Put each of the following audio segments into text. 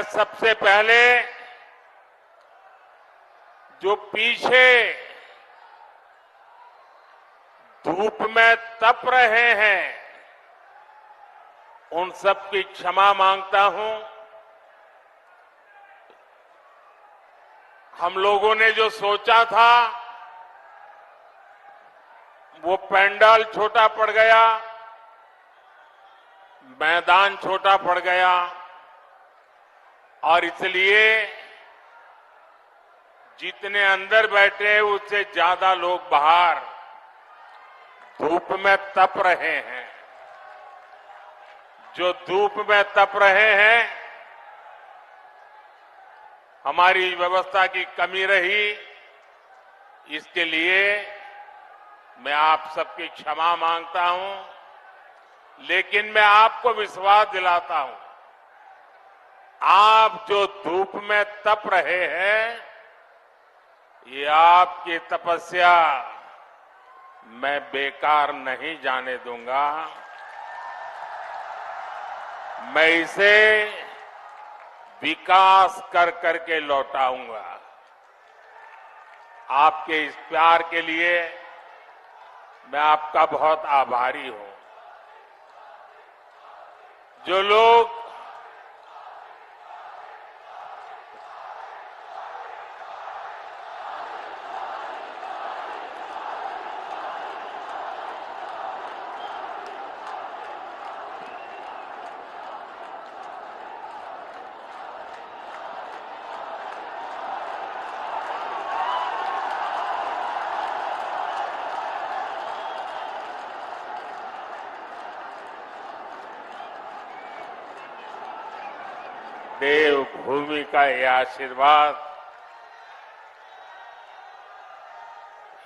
मैं सबसे पहले जो पीछे धूप में तप रहे हैं उन सब की क्षमा मांगता हूं। हम लोगों ने जो सोचा था वो पंडाल छोटा पड़ गया, मैदान छोटा पड़ गया और इसलिए जितने अंदर बैठे उससे ज्यादा लोग बाहर धूप में तप रहे हैं। जो धूप में तप रहे हैं, हमारी व्यवस्था की कमी रही, इसके लिए मैं आप सबकी क्षमा मांगता हूं। लेकिन मैं आपको विश्वास दिलाता हूं, आप जो धूप में तप रहे हैं, ये आपकी तपस्या मैं बेकार नहीं जाने दूंगा। मैं इसे विकास कर करके लौटाऊंगा। आपके इस प्यार के लिए मैं आपका बहुत आभारी हूं। जो लोग देवभूमि का ये आशीर्वाद,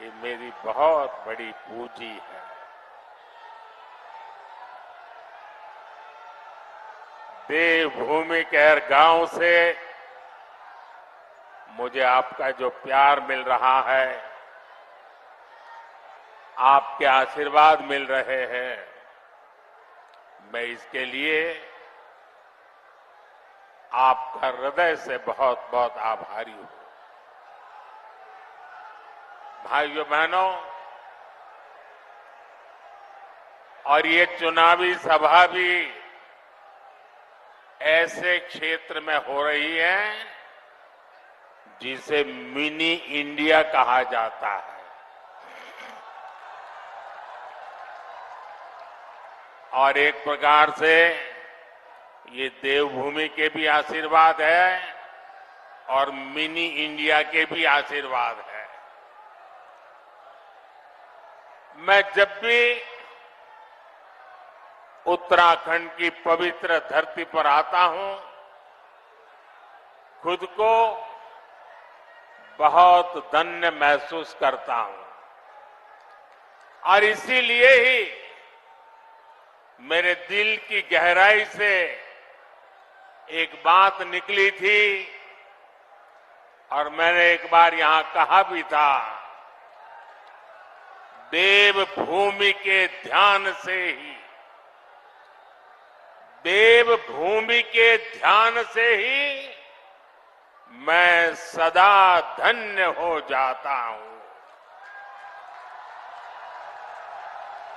ये मेरी बहुत बड़ी पूंजी है। देवभूमि के हर गांव से मुझे आपका जो प्यार मिल रहा है, आपके आशीर्वाद मिल रहे हैं, मैं इसके लिए आपका हृदय से बहुत बहुत आभारी हूं। भाइयों बहनों, और ये चुनावी सभा भी ऐसे क्षेत्र में हो रही है जिसे मिनी इंडिया कहा जाता है। और एक प्रकार से ये देवभूमि के भी आशीर्वाद है और मिनी इंडिया के भी आशीर्वाद है। मैं जब भी उत्तराखंड की पवित्र धरती पर आता हूं, खुद को बहुत धन्य महसूस करता हूं। और इसीलिए ही मेरे दिल की गहराई से एक बात निकली थी और मैंने एक बार यहां कहा भी था, देवभूमि के ध्यान से ही, देवभूमि के ध्यान से ही मैं सदा धन्य हो जाता हूं।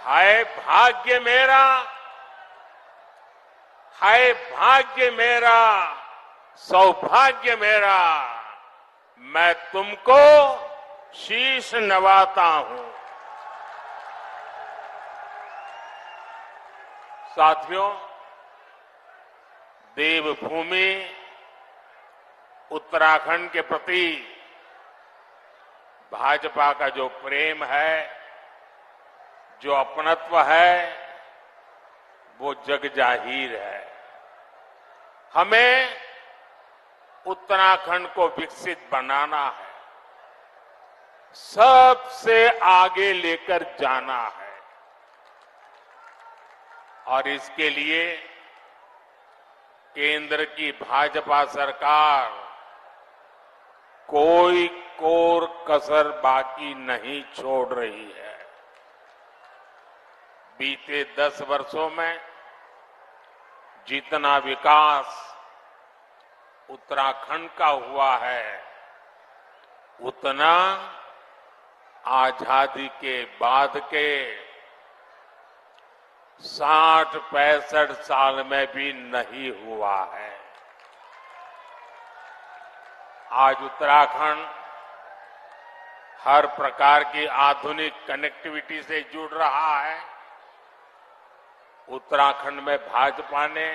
हाय भाग्य मेरा, हाय भाग्य मेरा, सौभाग्य मेरा, मैं तुमको शीश नवाता हूं। साथियों, देवभूमि उत्तराखंड के प्रति भाजपा का जो प्रेम है, जो अपनत्व है, वो जग जाहिर है। हमें उत्तराखंड को विकसित बनाना है, सबसे आगे लेकर जाना है और इसके लिए केंद्र की भाजपा सरकार कोई कोर कसर बाकी नहीं छोड़ रही है। बीते 10 वर्षों में जितना विकास उत्तराखंड का हुआ है उतना आजादी के बाद के 60-65 साल में भी नहीं हुआ है। आज उत्तराखंड हर प्रकार की आधुनिक कनेक्टिविटी से जुड़ रहा है। उत्तराखंड में भाजपा ने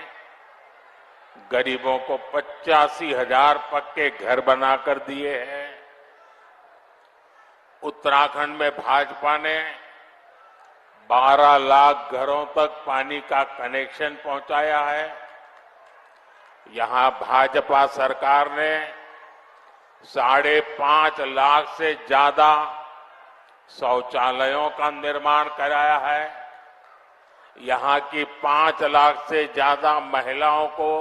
गरीबों को 85,000 पक्के घर बनाकर दिए हैं। उत्तराखंड में भाजपा ने 12 लाख घरों तक पानी का कनेक्शन पहुंचाया है। यहां भाजपा सरकार ने 5.5 लाख से ज्यादा शौचालयों का निर्माण कराया है। यहां की 5 लाख से ज्यादा महिलाओं को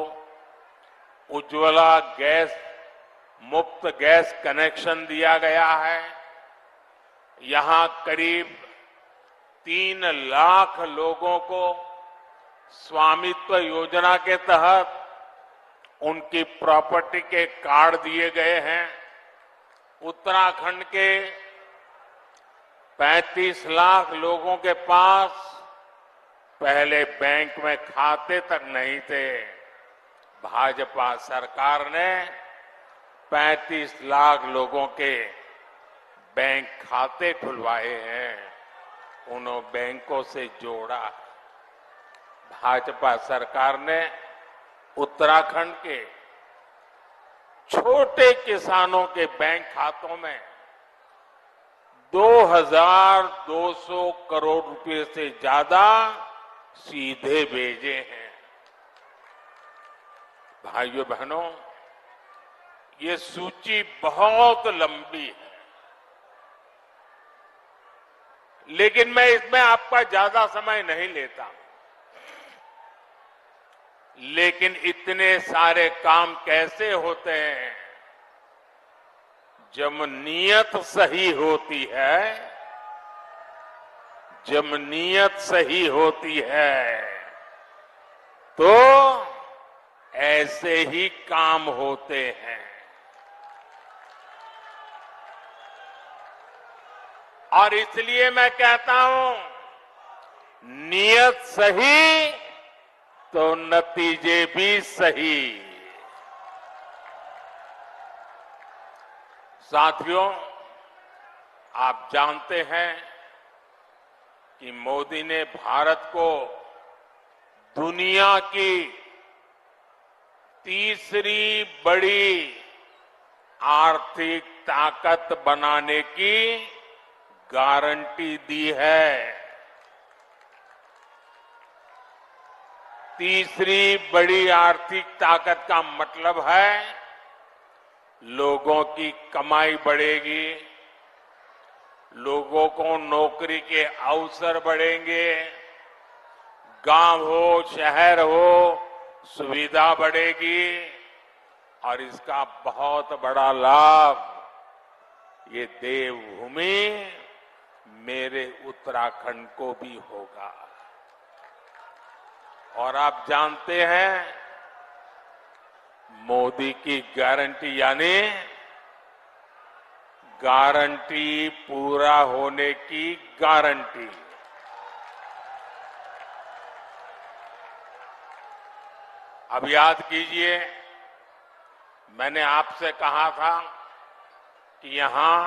उज्ज्वला गैस मुफ्त गैस कनेक्शन दिया गया है। यहां करीब 3 लाख लोगों को स्वामित्व योजना के तहत उनकी प्रॉपर्टी के कार्ड दिए गए हैं। उत्तराखंड के 35 लाख लोगों के पास पहले बैंक में खाते तक नहीं थे। भाजपा सरकार ने 35 लाख लोगों के बैंक खाते खुलवाए हैं, उन्होंने बैंकों से जोड़ा। भाजपा सरकार ने उत्तराखंड के छोटे किसानों के बैंक खातों में 2,200 करोड़ रुपए से ज्यादा सीधे भेजे हैं। भाइयों बहनों, ये सूची बहुत लंबी है, लेकिन मैं इसमें आपका ज्यादा समय नहीं लेता। लेकिन इतने सारे काम कैसे होते हैं? जब नीयत सही होती है, जब नीयत सही होती है तो ऐसे ही काम होते हैं। और इसलिए मैं कहता हूं, नीयत सही तो नतीजे भी सही। साथियों, आप जानते हैं कि मोदी ने भारत को दुनिया की तीसरी बड़ी आर्थिक ताकत बनाने की गारंटी दी है। तीसरी बड़ी आर्थिक ताकत का मतलब है लोगों की कमाई बढ़ेगी, लोगों को नौकरी के अवसर बढ़ेंगे, गांव हो शहर हो सुविधा बढ़ेगी और इसका बहुत बड़ा लाभ ये देवभूमि मेरे उत्तराखंड को भी होगा। और आप जानते हैं, मोदी की गारंटी यानी गारंटी पूरा होने की गारंटी। अब याद कीजिए, मैंने आपसे कहा था कि यहां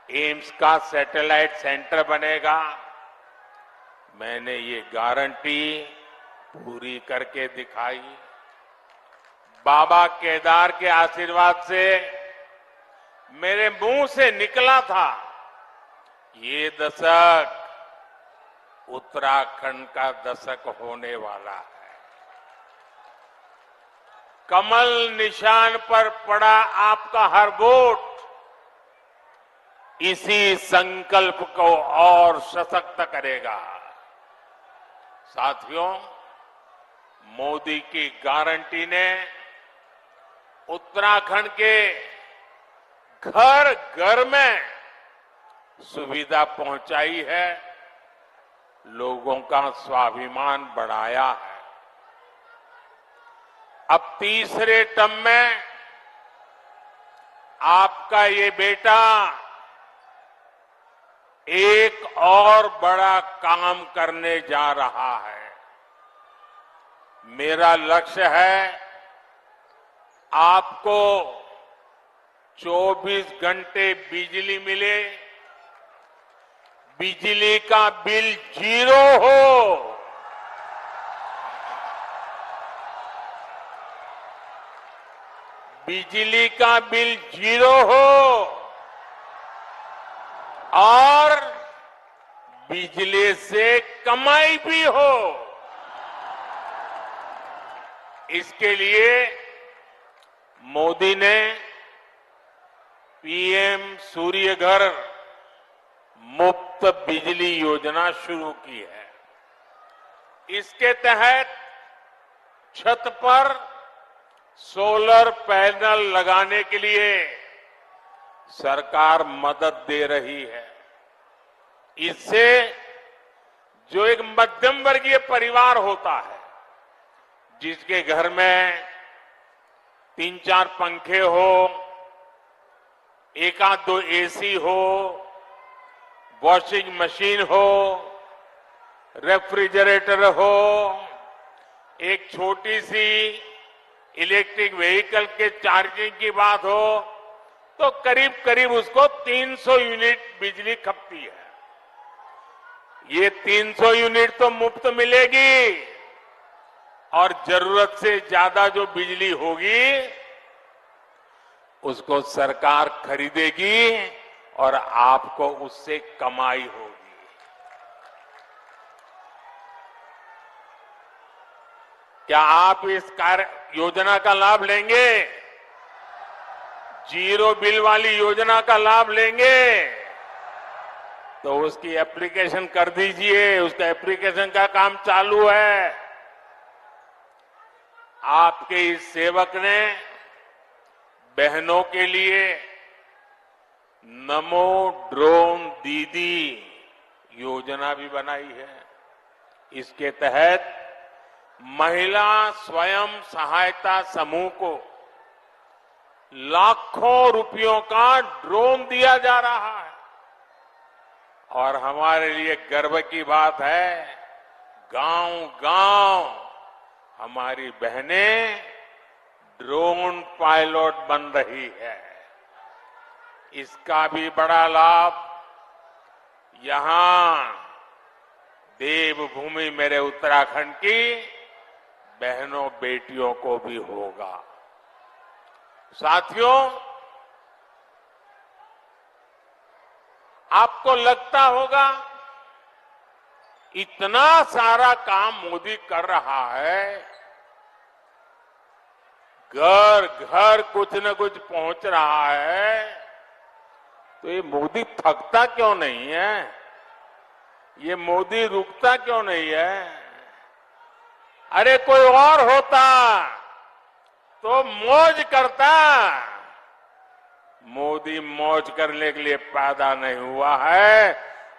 एम्स का सैटेलाइट सेंटर बनेगा। मैंने ये गारंटी पूरी करके दिखाई। बाबा केदार के आशीर्वाद से मेरे मुंह से निकला था, ये दशक उत्तराखंड का दशक होने वाला है। कमल निशान पर पड़ा आपका हर वोट इसी संकल्प को और सशक्त करेगा। साथियों, मोदी की गारंटी ने उत्तराखंड के घर घर में सुविधा पहुंचाई है, लोगों का स्वाभिमान बढ़ाया है। अब तीसरे टर्म में आपका ये बेटा एक और बड़ा काम करने जा रहा है। मेरा लक्ष्य है आपको 24 घंटे बिजली मिले, बिजली का बिल 0 हो, बिजली का बिल 0 हो और बिजली से कमाई भी हो। इसके लिए मोदी ने पीएम सूर्य घर मुफ्त बिजली योजना शुरू की है। इसके तहत छत पर सोलर पैनल लगाने के लिए सरकार मदद दे रही है। इससे जो एक मध्यम वर्गीय परिवार होता है, जिसके घर में 3-4 पंखे हो, 1-2 एसी हो, वॉशिंग मशीन हो, रेफ्रिजरेटर हो, एक छोटी सी इलेक्ट्रिक व्हीकल के चार्जिंग की बात हो, तो करीब करीब उसको 300 यूनिट बिजली खपती है। ये 300 यूनिट तो मुफ्त मिलेगी और जरूरत से ज्यादा जो बिजली होगी उसको सरकार खरीदेगी और आपको उससे कमाई होगी। क्या आप इस कार्य योजना का लाभ लेंगे? जीरो बिल वाली योजना का लाभ लेंगे? तो उसकी एप्लीकेशन कर दीजिए। उसका एप्लीकेशन का काम चालू है। आपके इस सेवक ने बहनों के लिए नमो ड्रोन दीदी योजना भी बनाई है। इसके तहत महिला स्वयं सहायता समूह को लाखों रुपयों का ड्रोन दिया जा रहा है। और हमारे लिए गर्व की बात है, गांव-गांव हमारी बहनें ड्रोन पायलट बन रही है। इसका भी बड़ा लाभ यहां देवभूमि मेरे उत्तराखंड की बहनों बेटियों को भी होगा। साथियों, आपको लगता होगा इतना सारा काम मोदी कर रहा है, घर घर कुछ न कुछ पहुंच रहा है, तो ये मोदी थकता क्यों नहीं है? ये मोदी रुकता क्यों नहीं है? अरे कोई और होता तो मौज करता। मोदी मौज करने के लिए पैदा नहीं हुआ है,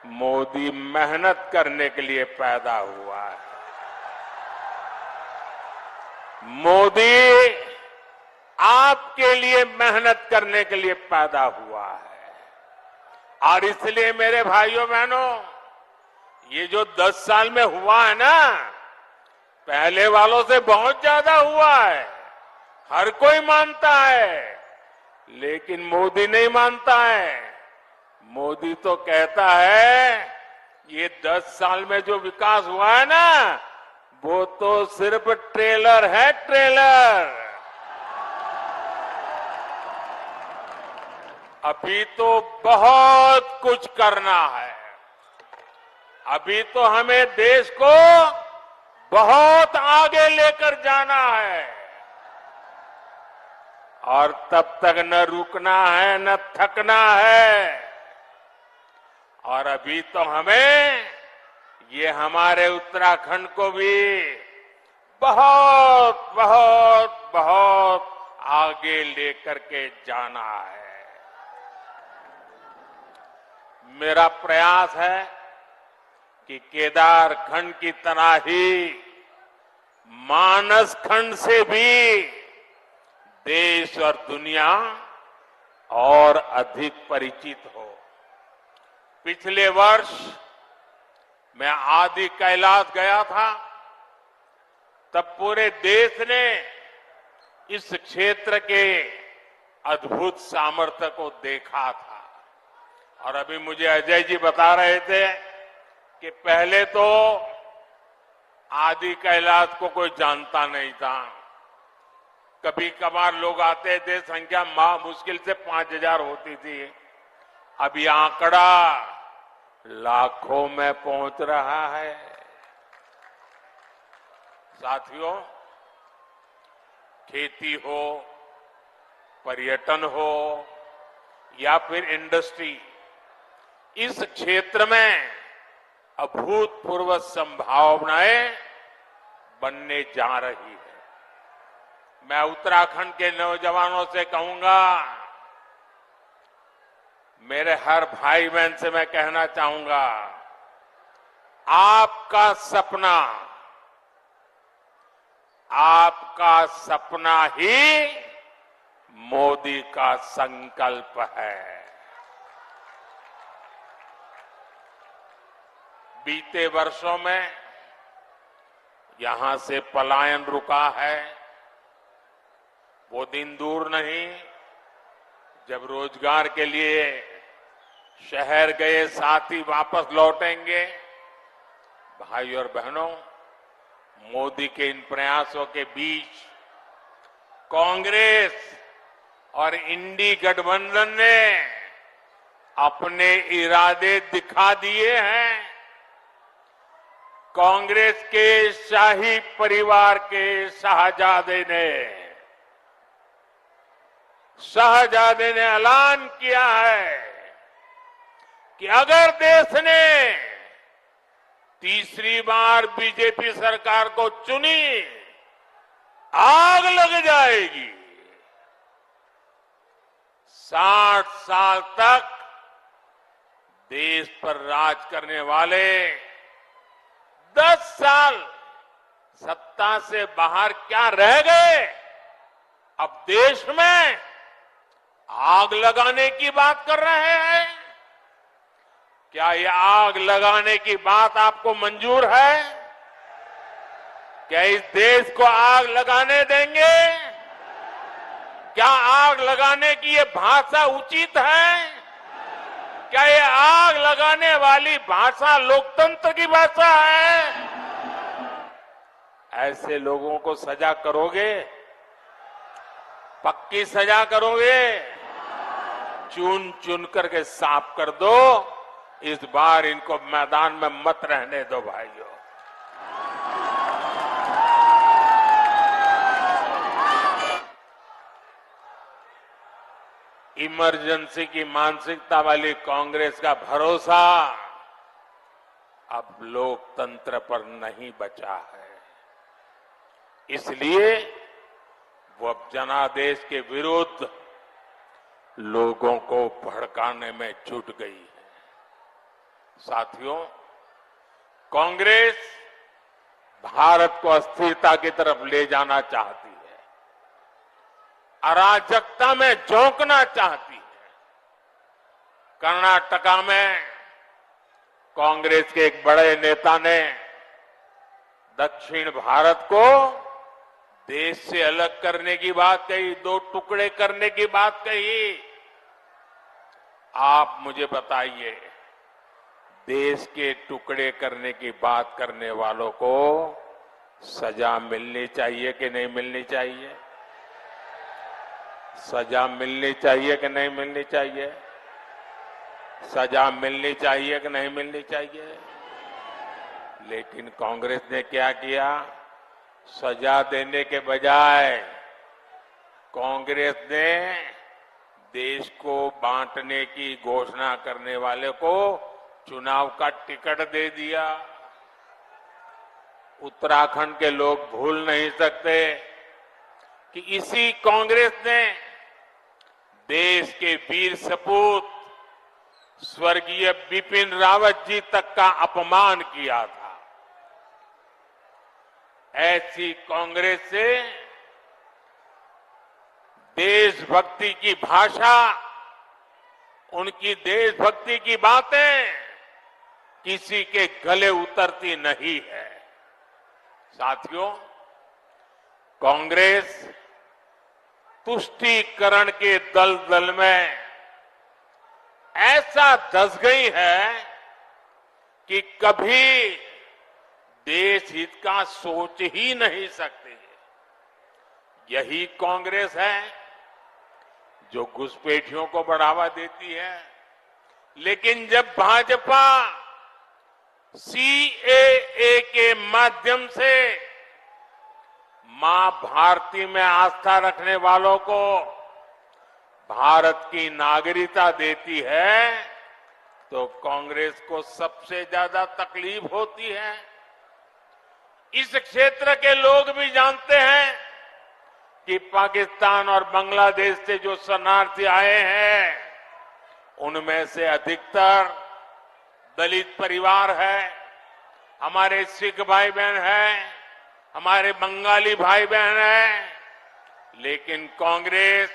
मोदी मेहनत करने के लिए पैदा हुआ है। मोदी आपके लिए मेहनत करने के लिए पैदा हुआ है। और इसलिए मेरे भाइयों बहनों, ये जो 10 साल में हुआ है ना, पहले वालों से बहुत ज्यादा हुआ है। हर कोई मानता है, लेकिन मोदी नहीं मानता है। मोदी तो कहता है ये 10 साल में जो विकास हुआ है ना, वो तो सिर्फ ट्रेलर है, ट्रेलर। अभी तो बहुत कुछ करना है। अभी तो हमें देश को बहुत आगे लेकर जाना है और तब तक न रुकना है न थकना है। और अभी तो हमें ये हमारे उत्तराखंड को भी बहुत बहुत बहुत आगे लेकर के जाना है। मेरा प्रयास है कि केदारखंड की तरह ही मानस खंड से भी देश और दुनिया और अधिक परिचित हो। पिछले वर्ष मैं आदि कैलाश गया था, तब पूरे देश ने इस क्षेत्र के अद्भुत सामर्थ्य को देखा था। और अभी मुझे अजय जी बता रहे थे कि पहले तो आदि कैलाश को कोई जानता नहीं था। कभी कभार लोग आते थे, संख्या मुश्किल से 5,000 होती थी। अब ये आंकड़ा लाखों में पहुंच रहा है। साथियों, खेती हो, पर्यटन हो या फिर इंडस्ट्री, इस क्षेत्र में अभूतपूर्व संभावनाएं बनने जा रही है। मैं उत्तराखंड के नौजवानों से कहूंगा, मेरे हर भाई बहन से मैं कहना चाहूंगा, आपका सपना ही मोदी का संकल्प है। बीते वर्षों में यहां से पलायन रुका है। वो दिन दूर नहीं जब रोजगार के लिए शहर गए साथी वापस लौटेंगे। भाई और बहनों, मोदी के इन प्रयासों के बीच कांग्रेस और इंडी गठबंधन ने अपने इरादे दिखा दिए हैं। कांग्रेस के शाही परिवार के शहजादे ने ऐलान किया है कि अगर देश ने तीसरी बार बीजेपी सरकार को चुनी, आग लग जाएगी। 60 साल तक देश पर राज करने वाले 10 साल सत्ता से बाहर क्या रह गए? अब देश में आग लगाने की बात कर रहे हैं। क्या ये आग लगाने की बात आपको मंजूर है? क्या इस देश को आग लगाने देंगे? क्या आग लगाने की ये भाषा उचित है? क्या ये आग लगाने वाली भाषा लोकतंत्र की भाषा है? ऐसे लोगों को सजा करोगे? पक्की सजा करोगे? चुन चुन करके साफ कर दो। इस बार इनको मैदान में मत रहने दो भाइयों। इमरजेंसी की मानसिकता वाली कांग्रेस का भरोसा अब लोकतंत्र पर नहीं बचा है। इसलिए वो अब जनादेश के विरुद्ध लोगों को भड़काने में जुट गई है। साथियों, कांग्रेस भारत को अस्थिरता की तरफ ले जाना चाहती है, अराजकता में झोंकना चाहती है। कर्नाटका में कांग्रेस के एक बड़े नेता ने दक्षिण भारत को देश से अलग करने की बात कही, 2 टुकड़े करने की बात कही। आप मुझे बताइए, देश के टुकड़े करने की बात करने वालों को सजा मिलनी चाहिए कि नहीं मिलनी चाहिए? सजा मिलनी चाहिए कि नहीं मिलनी चाहिए? सजा मिलनी चाहिए कि नहीं मिलनी चाहिए? लेकिन कांग्रेस ने क्या किया? सजा देने के बजाय कांग्रेस ने देश को बांटने की घोषणा करने वाले को चुनाव का टिकट दे दिया। उत्तराखंड के लोग भूल नहीं सकते कि इसी कांग्रेस ने देश के वीर सपूत स्वर्गीय बिपिन रावत जी तक का अपमान किया था। ऐसी कांग्रेस से देशभक्ति की भाषा, उनकी देशभक्ति की बातें किसी के गले उतरती नहीं है। साथियों, कांग्रेस तुष्टीकरण के दलदल में ऐसा धंस गई है कि कभी देश हित का सोच ही नहीं सकती। यही कांग्रेस है जो घुसपैठियों को बढ़ावा देती है, लेकिन जब भाजपा सीएए के माध्यम से मां भारती में आस्था रखने वालों को भारत की नागरिकता देती है, तो कांग्रेस को सबसे ज्यादा तकलीफ होती है। इस क्षेत्र के लोग भी जानते हैं कि पाकिस्तान और बांग्लादेश से जो शरणार्थी आए हैं, उनमें से अधिकतर दलित परिवार है, हमारे सिख भाई बहन हैं, हमारे बंगाली भाई बहन हैं, लेकिन कांग्रेस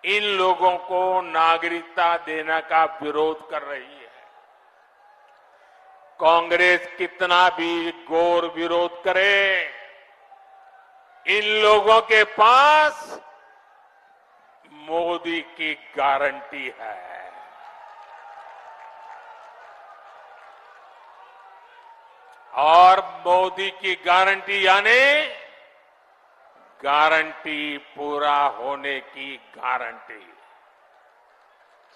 इन लोगों को नागरिकता देने का विरोध कर रही है। कांग्रेस कितना भी घोर विरोध करे, इन लोगों के पास मोदी की गारंटी है। और मोदी की गारंटी यानी गारंटी पूरा होने की गारंटी।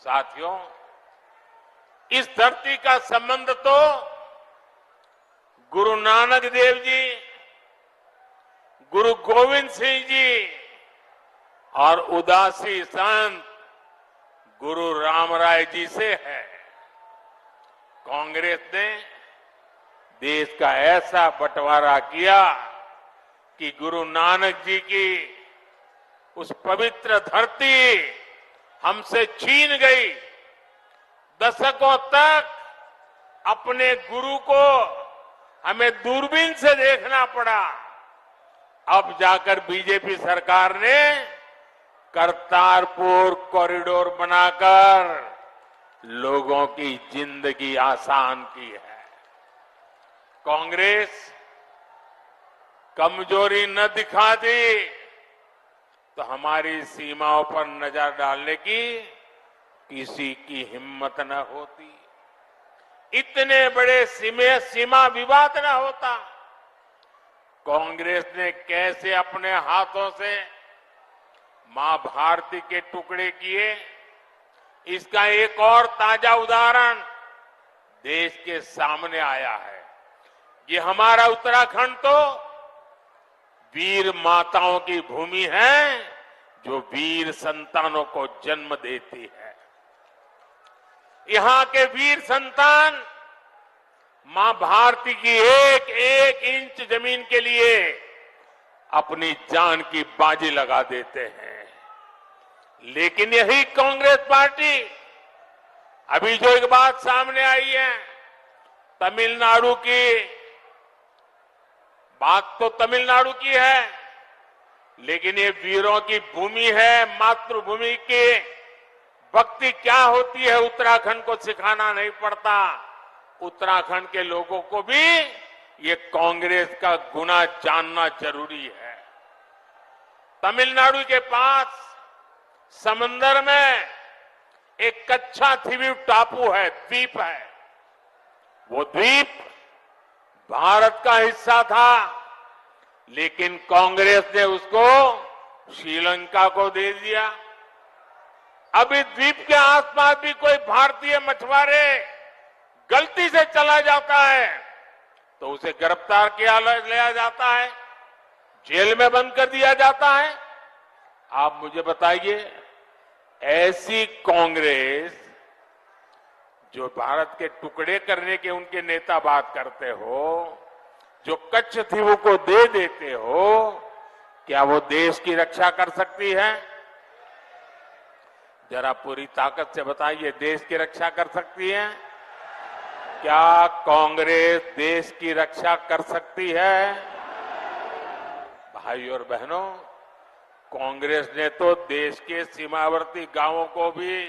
साथियों, इस धरती का संबंध तो गुरु नानक देव जी, गुरु गोविंद सिंह जी और उदासी संत गुरु रामराय जी से है। कांग्रेस ने देश का ऐसा बंटवारा किया कि गुरु नानक जी की उस पवित्र धरती हमसे छीन गई। दशकों तक अपने गुरु को हमें दूरबीन से देखना पड़ा। अब जाकर बीजेपी सरकार ने करतारपुर कॉरिडोर बनाकर लोगों की जिंदगी आसान की है। कांग्रेस कमजोरी न दिखा दी तो हमारी सीमाओं पर नजर डालने की किसी की हिम्मत न होती, इतने बड़े सीमा विवाद न होता। कांग्रेस ने कैसे अपने हाथों से मां भारती के टुकड़े किए, इसका एक और ताजा उदाहरण देश के सामने आया है। ये हमारा उत्तराखंड तो वीर माताओं की भूमि है, जो वीर संतानों को जन्म देती है। यहां के वीर संतान मां भारती की एक एक इंच जमीन के लिए अपनी जान की बाजी लगा देते हैं। लेकिन यही कांग्रेस पार्टी, अभी जो एक बात सामने आई है, तमिलनाडु की बात तो तमिलनाडु की है, लेकिन ये वीरों की भूमि है, मातृभूमि की भक्ति क्या होती है उत्तराखंड को सिखाना नहीं पड़ता। उत्तराखंड के लोगों को भी ये कांग्रेस का गुना जानना जरूरी है। तमिलनाडु के पास समंदर में एक कच्छा द्वीप टापू है, द्वीप है। वो द्वीप भारत का हिस्सा था, लेकिन कांग्रेस ने उसको श्रीलंका को दे दिया। अब इस द्वीप के आसपास भी कोई भारतीय मछुआरे गलती से चला जाता है तो उसे गिरफ्तार किया लिया जाता है, जेल में बंद कर दिया जाता है। आप मुझे बताइए, ऐसी कांग्रेस जो भारत के टुकड़े करने के उनके नेता बात करते हो, जो कच्छ द्वीप को दे देते हो, क्या वो देश की रक्षा कर सकती है? जरा पूरी ताकत से बताइए, देश की रक्षा कर सकती है? क्या कांग्रेस देश की रक्षा कर सकती है? भाई और बहनों, कांग्रेस ने तो देश के सीमावर्ती गांवों को भी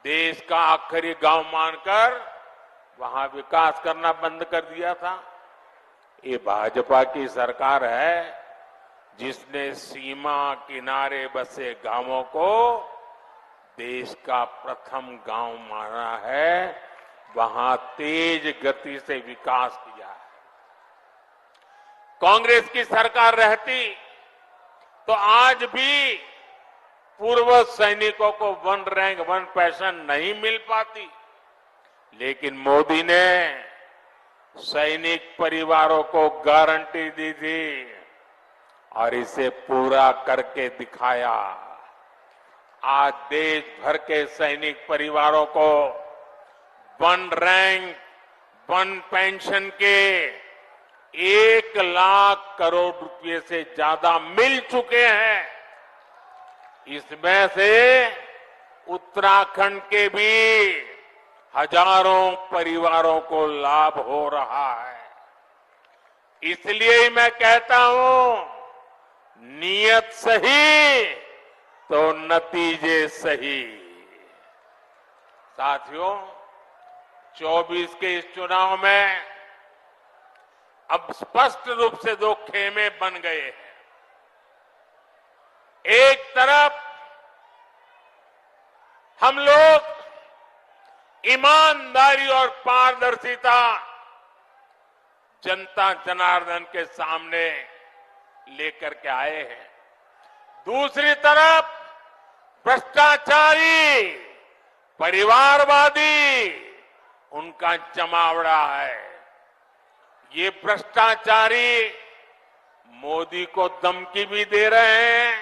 देश का आखिरी गांव मानकर वहां विकास करना बंद कर दिया था। ये भाजपा की सरकार है जिसने सीमा किनारे बसे गांवों को देश का प्रथम गांव माना है, वहां तेज गति से विकास किया है। कांग्रेस की सरकार रहती तो आज भी पूर्व सैनिकों को वन रैंक वन पेंशन नहीं मिल पाती, लेकिन मोदी ने सैनिक परिवारों को गारंटी दी थी और इसे पूरा करके दिखाया। आज देश भर के सैनिक परिवारों को वन रैंक वन पेंशन के 1 लाख करोड़ रुपए से ज्यादा मिल चुके हैं। इसमें से उत्तराखंड के भी हजारों परिवारों को लाभ हो रहा है। इसलिए ही मैं कहता हूं, नीयत सही तो नतीजे सही। साथियों, 24 के इस चुनाव में अब स्पष्ट रूप से 2 खेमे बन गए हैं। एक तरफ हम लोग ईमानदारी और पारदर्शिता जनता जनार्दन के सामने लेकर के आए हैं। दूसरी तरफ भ्रष्टाचारी, परिवारवादी उनका जमावड़ा है। ये भ्रष्टाचारी मोदी को धमकी भी दे रहे हैं,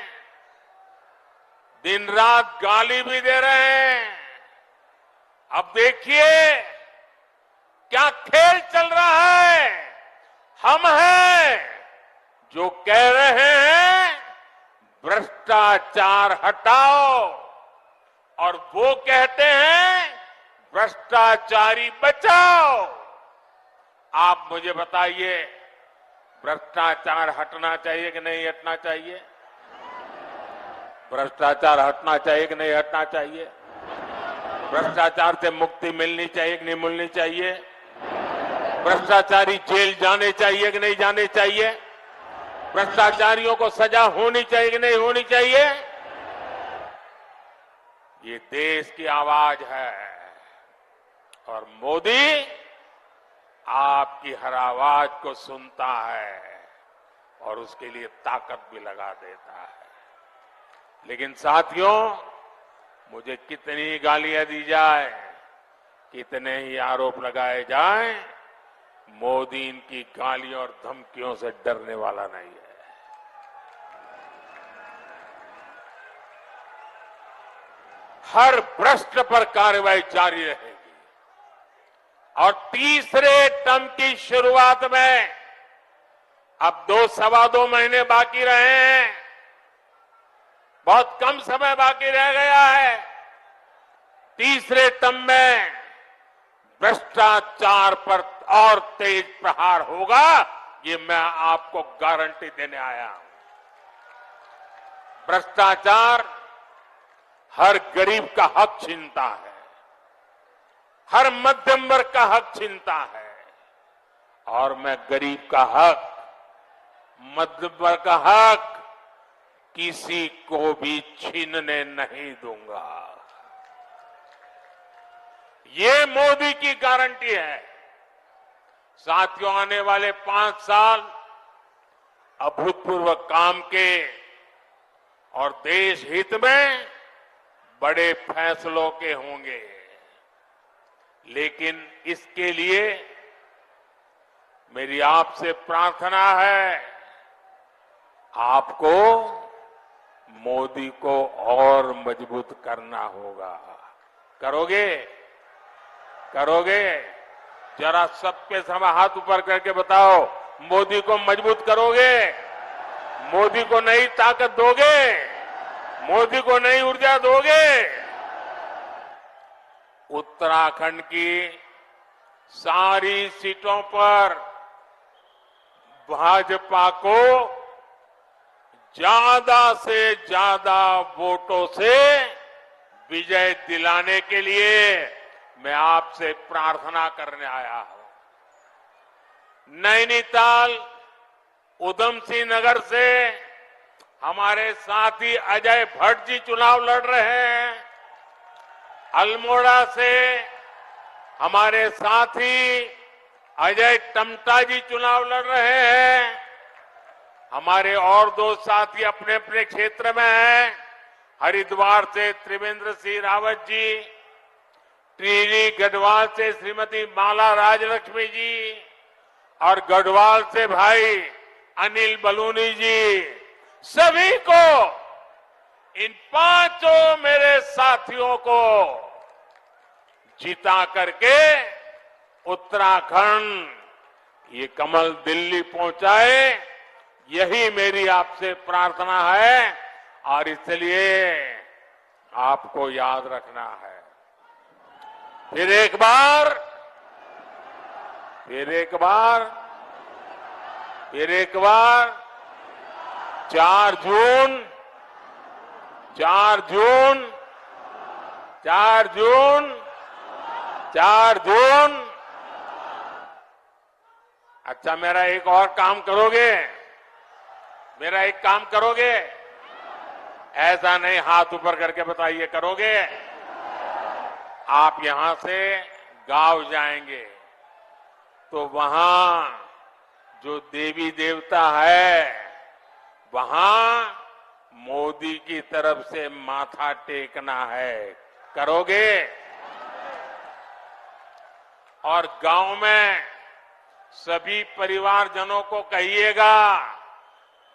दिन रात गाली भी दे रहे हैं। अब देखिए क्या खेल चल रहा है। हम हैं जो कह रहे हैं भ्रष्टाचार हटाओ, और वो कहते हैं भ्रष्टाचारी बचाओ। आप मुझे बताइए, भ्रष्टाचार हटना चाहिए कि नहीं हटना चाहिए? भ्रष्टाचार हटना चाहिए कि नहीं हटना चाहिए? भ्रष्टाचार से मुक्ति मिलनी चाहिए कि नहीं मिलनी चाहिए? भ्रष्टाचारी जेल जाने चाहिए कि नहीं जाने चाहिए? भ्रष्टाचारियों को सजा होनी चाहिए कि नहीं होनी चाहिए? ये देश की आवाज है और मोदी आपकी हर आवाज को सुनता है और उसके लिए ताकत भी लगा देता है। लेकिन साथियों, मुझे कितनी गालियां दी जाए, कितने ही आरोप लगाए जाएं, मोदी इनकी गालियों और धमकियों से डरने वाला नहीं है। हर भ्रष्ट पर कार्रवाई जारी रहेगी और तीसरे टर्म की शुरुआत में अब 2-2.25 महीने बाकी रहे हैं, बहुत कम समय बाकी रह गया है। तीसरे टर्म में भ्रष्टाचार पर और तेज प्रहार होगा, ये मैं आपको गारंटी देने आया हूं। भ्रष्टाचार हर गरीब का हक छीनता है, हर मध्यम वर्ग का हक छीनता है, और मैं गरीब का हक, मध्यम वर्ग का हक किसी को भी छीनने नहीं दूंगा। ये मोदी की गारंटी है। साथियों, आने वाले 5 साल अभूतपूर्व काम के और देश हित में बड़े फैसलों के होंगे, लेकिन इसके लिए मेरी आपसे प्रार्थना है, आपको मोदी को और मजबूत करना होगा। करोगे? करोगे? जरा सबके समय हाथ ऊपर करके बताओ, मोदी को मजबूत करोगे? मोदी को नई ताकत दोगे? मोदी को नई ऊर्जा दोगे? उत्तराखंड की सारी सीटों पर भाजपा को ज्यादा से ज्यादा वोटों से विजय दिलाने के लिए मैं आपसे प्रार्थना करने आया हूं। नैनीताल उधम सिंह नगर से हमारे साथी अजय भट्ट जी चुनाव लड़ रहे हैं। अल्मोड़ा से हमारे साथी अजय टमटा जी चुनाव लड़ रहे हैं। हमारे और दो साथी अपने अपने क्षेत्र में हैं। हरिद्वार से त्रिवेंद्र सिंह रावत जी, टिहरी गढ़वाल से श्रीमती माला राजलक्ष्मी जी और गढ़वाल से भाई अनिल बलूनी जी, सभी को, इन पांचों मेरे साथियों को जिता करके उत्तराखंड ये कमल दिल्ली पहुंचाए, यही मेरी आपसे प्रार्थना है और इसलिए आपको याद रखना है। फिर एक बार 4 जून। अच्छा, मेरा एक और काम करोगे? मेरा एक काम करोगे? ऐसा नहीं, हाथ ऊपर करके बताइए, करोगे? आप यहां से गांव जाएंगे तो वहां जो देवी देवता है, वहां मोदी की तरफ से माथा टेकना है। करोगे? और गांव में सभी परिवारजनों को कहिएगा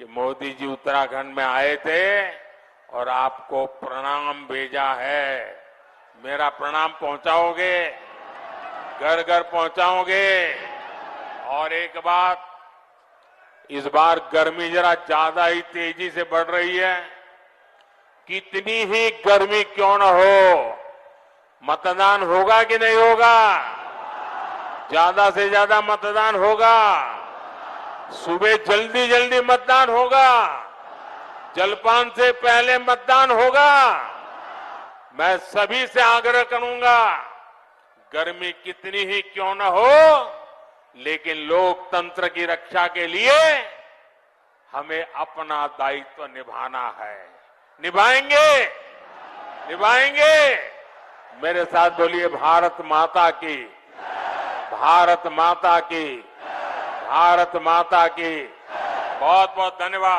कि मोदी जी उत्तराखंड में आए थे और आपको प्रणाम भेजा है। मेरा प्रणाम पहुंचाओगे? घर घर पहुंचाओगे? और एक बात, इस बार गर्मी जरा ज्यादा ही तेजी से बढ़ रही है। कितनी ही गर्मी क्यों न हो, मतदान होगा कि नहीं होगा? ज्यादा से ज्यादा मतदान होगा। सुबह जल्दी जल्दी मतदान होगा। जलपान से पहले मतदान होगा। मैं सभी से आग्रह करूंगा, गर्मी कितनी ही क्यों न हो, लेकिन लोकतंत्र की रक्षा के लिए हमें अपना दायित्व निभाना है। निभाएंगे? मेरे साथ बोलिए, भारत माता की, भारत माता की, भारत माता की। बहुत बहुत धन्यवाद।